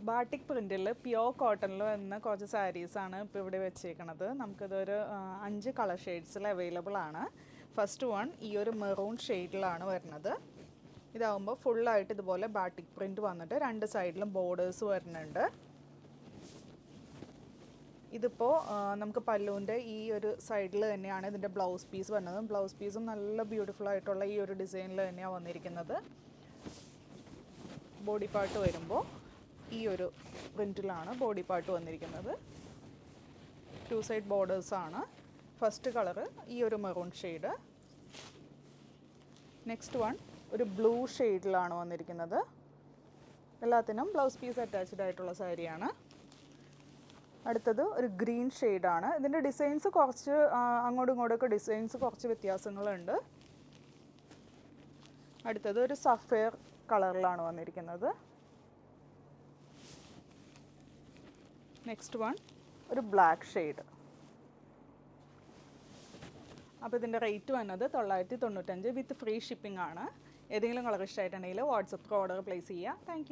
Batik പ്രിൻറ്റിൽ pure കോട്ടണിൽ വരുന്ന കുറച്ച് സാരീസാണ് ഇപ്പോൾ ഇവിടെ വെച്ചേക്കണത്. നമുക്കിതൊരു 5 കളർ ഷെയ്ഡ്സിൽ അവൈലബിൾ ആണ്. ഫസ്റ്റ് വൺ ഈ ഒരു മെറൂൺ ഷെയ്ഡിലാണ് വരുന്നത്. ഇതാവുമ്പോൾ ഫുള്ളായിട്ട് ഇതുപോലെ ബാട്ടിക് പ്രിൻറ്റ് വന്നിട്ട് 2 സൈഡിലും ബോർഡേഴ്സ് വരുന്നുണ്ട്. ഇതിപ്പോൾ നമുക്ക് പല്ലുവിൻ്റെ ഈ ഒരു സൈഡിൽ തന്നെയാണ് ഇതിൻ്റെ ബ്ലൗസ് പീസ് വരുന്നത്. ബ്ലൗസ് പീസും നല്ല ബ്യൂട്ടിഫുൾ ആയിട്ടുള്ള ഈ ഒരു ഡിസൈനിൽ തന്നെയാണ് വന്നിരിക്കുന്നത്. ബോഡി പാർട്ട് വരുമ്പോൾ ഈ ഒരു പ്രിൻറ്റിലാണ് ബോഡി പാർട്ട് വന്നിരിക്കുന്നത്. 2 സൈഡ് ബോർഡേഴ്സാണ്. ഫസ്റ്റ് കളറ് ഈ ഒരു മെറൂൺ ഷെയ്ഡ്. നെക്സ്റ്റ് വൺ ഒരു ബ്ലൂ ഷെയ്ഡിലാണ് വന്നിരിക്കുന്നത്. എല്ലാത്തിനും ബ്ലൗസ് പീസ് അറ്റാച്ച്ഡ് ആയിട്ടുള്ള സാരിയാണ്. അടുത്തത് ഒരു ഗ്രീൻ ഷെയ്ഡാണ്. ഇതിൻ്റെ ഡിസൈൻസ് കുറച്ച് അങ്ങോട്ടും ഇങ്ങോട്ടൊക്കെ ഡിസൈൻസ് കുറച്ച് വ്യത്യാസങ്ങളുണ്ട്. അടുത്തത് ഒരു സഫയർ കളറിലാണ് വന്നിരിക്കുന്നത്. നെക്സ്റ്റ് വൺ ഒരു ബ്ലാക്ക് ഷെയ്ഡ്. അപ്പോൾ ഇതിൻ്റെ റേറ്റ് വന്നത് 995 വിത്ത് ഫ്രീ ഷിപ്പിംഗ് ആണ്. ഏതെങ്കിലും കളർ ഇഷ്ടമായിട്ടുണ്ടെങ്കിൽ വാട്സപ്പ് ഓർഡർ പ്ലേസ് ചെയ്യുക. താങ്ക്